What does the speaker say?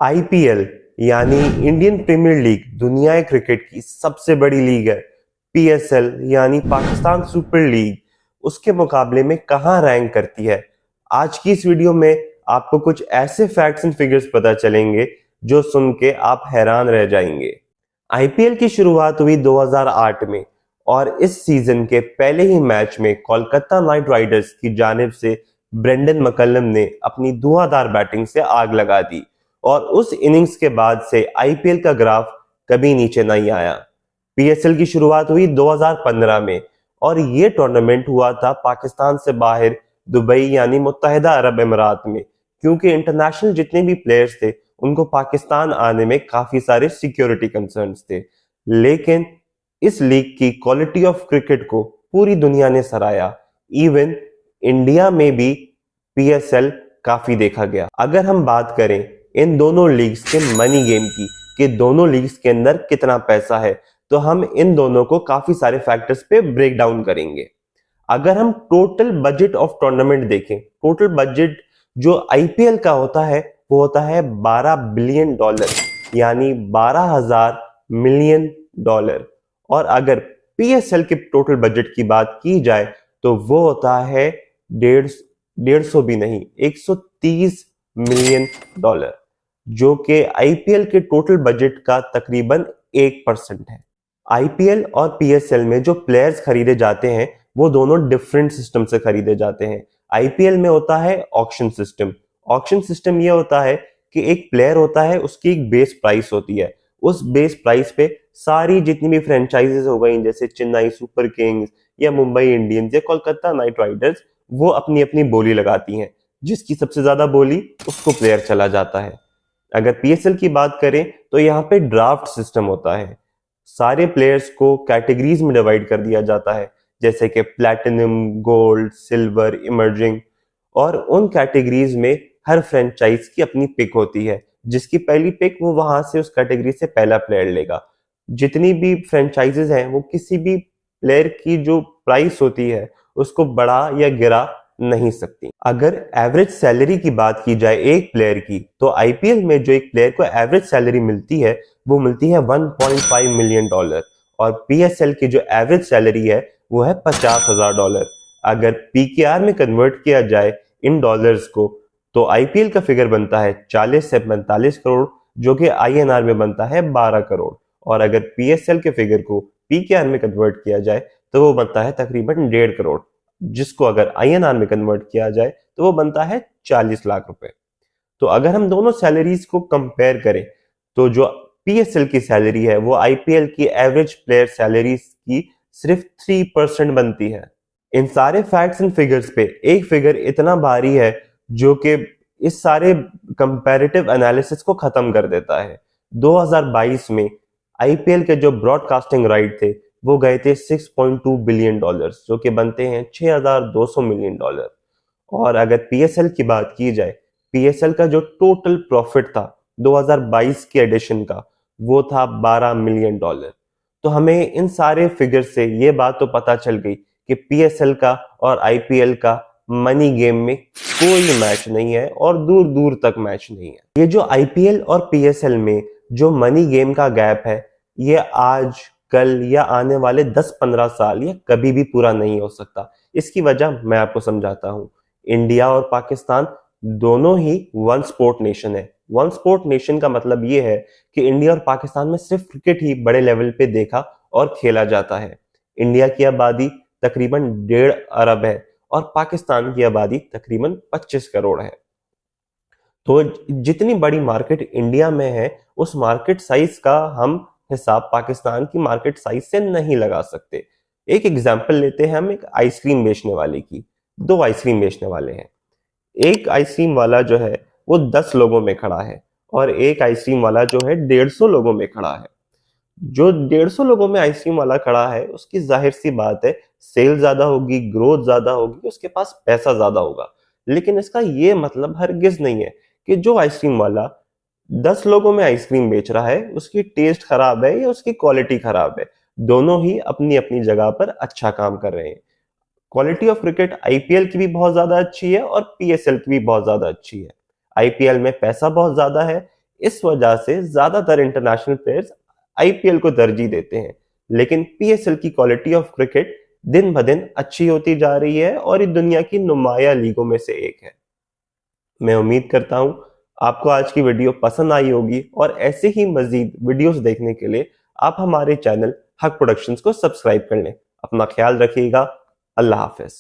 IPL यानी Indian premiere league दुनिया cricket की सबसे बड़ी लीग है। पीएसएल यानी पाकिस्तान सुपर लीग उसके मुकाबले में कहां रैंक करती है। आज की इस वीडियो में आपको कुछ ऐसे फैक्ट्स एंड फिगर्स पता चलेंगे जो सुन के आप हैरान रह जाएंगे। आईपीएल की शुरुआत हुई 2008 में और इस सीजन के पहले ही मैच में कोलकाता नाइट राइडर्स की जानिब से ब्रेंडन मैकलम ने अपनी धुआंधार बैटिंग से आग लगा दी और उस इनिंग्स के बाद से आईपीएल का ग्राफ कभी नीचे नहीं आया। पीएसएल की शुरुआत हुई 2015 में और ये टूर्नामेंट हुआ था पाकिस्तान से बाहर दुबई यानी मुत्तहिदा अरब अमीरात में, क्योंकि इंटरनेशनल जितने भी प्लेयर्स थे उनको पाकिस्तान आने में काफी सारे सिक्योरिटी कंसर्न्स थे। लेकिन इस लीग की क्वालिटी ऑफ क्रिकेट को पूरी दुनिया ने सराहा। इवन इंडिया में भी पीएसएल काफी देखा गया। अगर हम बात करें इन दोनों लीग्स के मनी गेम की कि दोनों लीग्स के अंदर कितना पैसा है, तो हम इन दोनों को काफी सारे फैक्टर्स पे ब्रेक डाउन करेंगे। अगर हम टोटल बजट ऑफ टूर्नामेंट देखें, टोटल बजट जो आईपीएल का होता है वो होता है $12 बिलियन यानी 12,000 मिलियन डॉलर। और अगर पीएसएल के टोटल बजट की बात की जाए तो वो होता है 150 भी नहीं, 130 मिलियन डॉलर, जो कि आईपीएल के टोटल बजट का तकरीबन 1% है। आईपीएल और पीएसएल में जो प्लेयर्स खरीदे जाते हैं वो दोनों डिफरेंट सिस्टम से खरीदे जाते हैं। आईपीएल में होता है ऑक्शन सिस्टम। ऑक्शन सिस्टम ये होता है कि एक प्लेयर होता है, उसकी एक बेस प्राइस होती है। उस बेस प्राइस पे सारी जितनी भी फ्रेंचाइजेस हो गई, जैसे चेन्नई सुपर किंग्स या मुंबई इंडियंस या कोलकाता नाइट राइडर्स, वो अपनी अपनी बोली लगाती हैं। जिसकी सबसे ज्यादा बोली उसको प्लेयर चला जाता है। अगर पीएसएल की बात करें तो यहाँ पे ड्राफ्ट सिस्टम होता है। सारे प्लेयर्स को कैटेगरीज में डिवाइड कर दिया जाता है, जैसे कि प्लैटिनम, गोल्ड, सिल्वर, इमर्जिंग। और उन कैटेगरीज में हर फ्रेंचाइज की अपनी पिक होती है। जिसकी पहली पिक वो वहां से उस कैटेगरी से पहला प्लेयर लेगा। जितनी भी फ्रेंचाइजेज हैं वो किसी भी प्लेयर की जो प्राइस होती है उसको बढ़ा या गिरा नहीं सकती। अगर एवरेज सैलरी की बात की जाए एक प्लेयर की, तो आईपीएल में जो एक प्लेयर को एवरेज सैलरी मिलती है वो मिलती है $1.5 मिलियन। और पीएसएल की जो एवरेज सैलरी है वो है $50,000। अगर पीकेआर में कन्वर्ट किया जाए इन डॉलर्स को, तो आईपीएल का फिगर बनता है 40 से 45 करोड़, जो कि आईएनआर में बनता है 12 करोड़। और अगर पीएसएल के फिगर को पीकेआर में कन्वर्ट किया जाए तो वो बनता है तकरीबन 1.5 करोड़, जिसको अगर आईएनआर में कन्वर्ट किया जाए तो वो बनता है 40 लाख रुपए। तो अगर हम दोनों सैलरीज को कंपेयर करें तो जो पीएसएल की सैलरी है वो आईपीएल की एवरेज प्लेयर सैलरीज की सिर्फ 3% बनती है। इन सारे फैक्ट्स एंड फिगर्स पे एक फिगर इतना भारी है जो कि इस सारे कंपैरेटिव एनालिसिस को खत्म कर देता है। 2022 में आईपीएल के जो ब्रॉडकास्टिंग राइट थे वो गए थे $6.2 बिलियन, जो कि बनते हैं $6,200 मिलियन। और अगर पीएसएल की बात की जाए, पीएसएल का जो टोटल प्रॉफिट था 2022 के एडिशन का वो था $12 मिलियन। तो हमें इन सारे फिगर से ये बात तो पता चल गई कि पीएसएल का और आईपीएल का मनी गेम में कोई मैच नहीं है और दूर दूर तक मैच नहीं है। ये जो आईपीएल और पीएसएल में जो मनी गेम का गैप है, ये आज कल या आने वाले 10-15 साल या कभी भी पूरा नहीं हो सकता। इसकी वजह मैं आपको समझाता हूँ। इंडिया और पाकिस्तान दोनों ही वन स्पोर्ट नेशन है। वन स्पोर्ट नेशन का मतलब ये है कि इंडिया और पाकिस्तान में सिर्फ क्रिकेट ही बड़े लेवल पे देखा और खेला जाता है। इंडिया की आबादी तकरीबन 1.5 अरब है और पाकिस्तान की आबादी तकरीबन 25 करोड़ है। तो जितनी बड़ी मार्केट इंडिया में है, उस मार्केट साइज का हम हिसाब पाकिस्तान की मार्केट साइज से नहीं लगा सकते। एक एग्जांपल लेते हैं हम एक आइसक्रीम बेचने वाले की। दो आइसक्रीम बेचने वाले हैं। एक आइसक्रीम वाला जो है वो 10 लोगों में खड़ा है और एक आइसक्रीम वाला जो है 150 लोगों में खड़ा है। जो 150 लोगों में आइसक्रीम वाला खड़ा है उसकी जाहिर सी बात है सेल ज्यादा होगी, ग्रोथ ज्यादा होगी, उसके पास पैसा ज्यादा होगा। लेकिन इसका ये मतलब हरगिज नहीं है कि जो आइसक्रीम वाला 10 लोगों में आइसक्रीम बेच रहा है उसकी टेस्ट खराब है या उसकी क्वालिटी खराब है। दोनों ही अपनी अपनी जगह पर अच्छा काम कर रहे हैं। क्वालिटी ऑफ क्रिकेट आईपीएल की भी बहुत ज्यादा अच्छी है और पीएसएल की भी बहुत ज्यादा अच्छी है। आईपीएल में पैसा बहुत ज्यादा है, इस वजह से ज्यादातर इंटरनेशनल प्लेयर्स आईपीएल को तरजीह देते हैं, लेकिन पीएसएल की क्वालिटी ऑफ क्रिकेट दिन ब दिन अच्छी होती जा रही है और ये दुनिया की नुमाया लीगों में से एक है। मैं उम्मीद करता हूं आपको आज की वीडियो पसंद आई होगी और ऐसे ही मजीद वीडियोस देखने के लिए आप हमारे चैनल हक प्रोडक्शंस को सब्सक्राइब कर लें। अपना ख्याल रखिएगा। अल्लाह हाफिज।